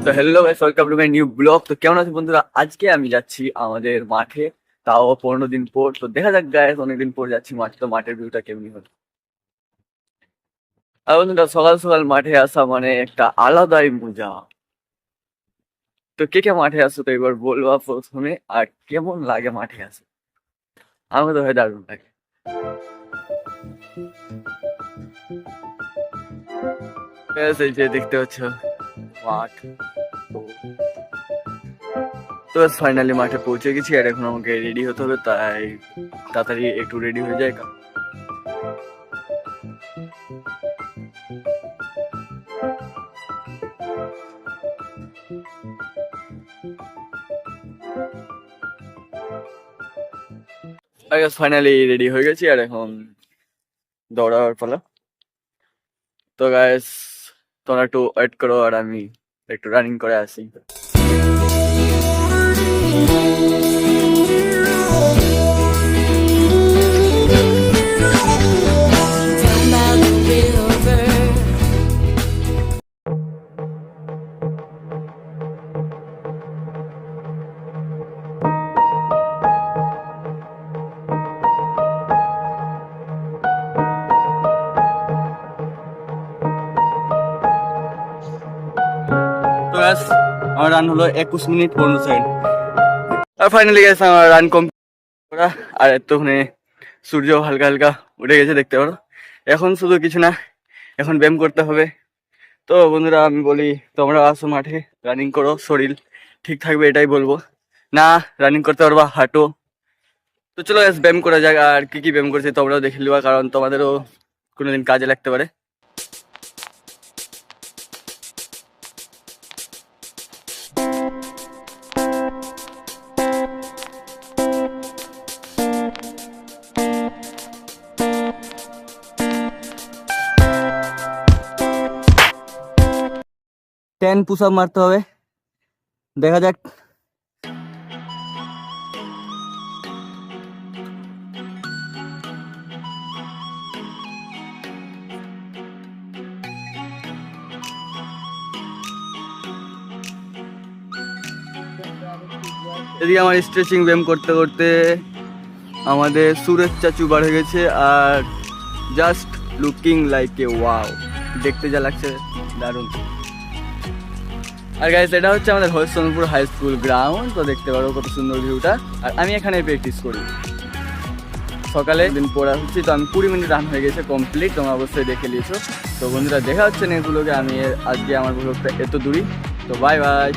তো hello guys, welcome to my new blog. তো কেমন আছেন বন্ধুরা? আজকে আমি যাচ্ছি আমাদের মাঠে, তাও 15 দিন পর। তো দেখা যাক গাইস, অনেকদিন পর যাচ্ছি মাঠে, তো মাঠের ভিউটা কেমনি হলো। আর বন্ধুরা, সকাল সকাল মাঠে আসা মানে একটা আলাদাই মজা। তো কে কে মাঠে আসো তো এবার বলবা প্রথমে, আর কেমন লাগে মাঠে আসে? আমাকে তো ভাই দারুণ লাগে। Guys, এই যে দেখতে পাচ্ছ মাঠ। তো ফাইনালি মাঠে পৌঁছে গেছি, আর এখন আমাকে রেডি হতে হবে, তাই তাড়াতাড়ি একটু রেডি হয়ে যায়। ফাইনালি রেডি হয়ে গেছি, আর এখন দৌড়াবার পালা। তো গাইস, তোমরা একটু ওয়েট করো, আর আমি একটু রানিং করে আসি। তো গাইস, আমার রান হলো 21 মিনিট 15 সেকেন্ড। আর ফাইনালি গাইস, আমার রান কমপ্লিট করা। আর এতক্ষণে সূর্য হালকা হালকা উঠে গেছে, দেখতে পারো। এখন শুধু কিছু না, এখন ব্যায়াম করতে হবে। তো বন্ধুরা, আমি বলি তোমরা আসো মাঠে, রানিং করো, শরীর ঠিক থাকবে, এটাই বলবো। না রানিং করতে পারবা, হাঁটো। তো চলো গাইস, ব্যায়াম করা যাক। আর কি কি ব্যায়াম করছি তোমরাও দেখে নিবা, কারণ তোমাদেরও কোনোদিন কাজে লাগতে পারে। টেন পুশ আপ মারতে হবে, দেখা যাক। এদিকে আমার স্ট্রেচিং ব্যায়াম করতে করতে আমাদের সুরেশ চাচু বাড়ে গেছে, আর just looking like a wow, দেখতে যা লাগছে দারুণ। আর গাইস, এটা হচ্ছে আমাদের হরিশ্চন্দ্রপুর হাই স্কুল গ্রাউন্ড। তো দেখতে পারো কত সুন্দর ভিউটা। আর আমি এখানে প্র্যাকটিস করি সকালে, দিন পড়া হচ্ছি। তো আমি 20 মিনিট রান হয়ে গেছে কমপ্লিট, তোমরা অবশ্যই দেখে নিয়েছো। তো বন্ধুরা, দেখা হচ্ছে নেক্সট ব্লগে। আমি আজকে আমার ব্লগটা এত দূরই। তো বাই বাই।